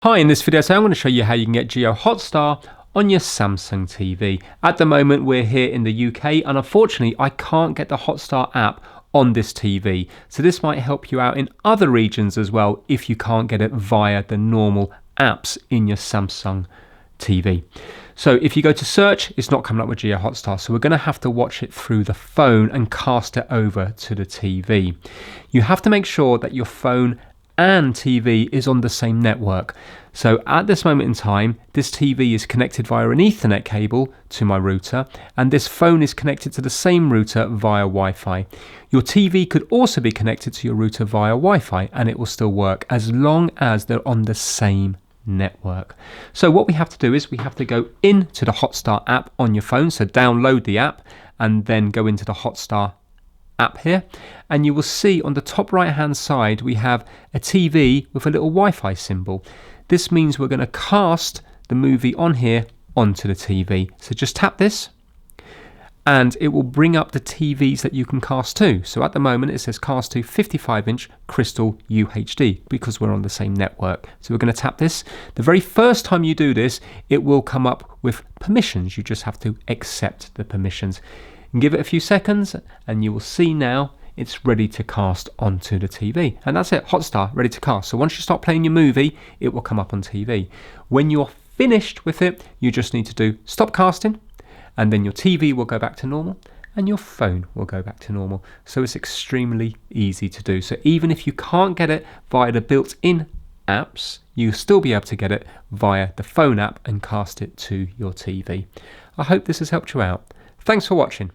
Hi, in this video I'm going to show you how you can get Jio Hotstar on your Samsung TV. At the moment we're here in the UK and unfortunately I can't get the Hotstar app on this TV. So this might help you out in other regions as well if you can't get it via the normal apps in your Samsung TV. So if you go to search, it's not coming up with Jio Hotstar, so we're going to have to watch it through the phone and cast it over to the TV. You have to make sure that your phone and TV is on the same network. So at this moment in time, this TV is connected via an Ethernet cable to my router, and this phone is connected to the same router via Wi-Fi. Your TV could also be connected to your router via Wi-Fi, and it will still work as long as they're on the same network. So what we have to do is we have to go into the Hotstar app on your phone, so download the app and then go into the Hotstar app here, and you will see on the top right hand side we have a TV with a little Wi-Fi symbol. This means we're going to cast the movie on here onto the TV. So just tap this and it will bring up the TVs that you can cast to. So at the moment it says cast to 55-inch crystal UHD because we're on the same network. So we're going to tap this. The very first time you do this, it will come up with permissions. You just have to accept the permissions. And give it a few seconds and you will see now it's ready to cast onto the TV. And that's it, Hotstar, ready to cast. So once you start playing your movie, it will come up on TV. When you're finished with it, you just need to do stop casting, and then your TV will go back to normal and your phone will go back to normal. So it's extremely easy to do. So even if you can't get it via the built-in apps, you'll still be able to get it via the phone app and cast it to your TV. I hope this has helped you out. Thanks for watching.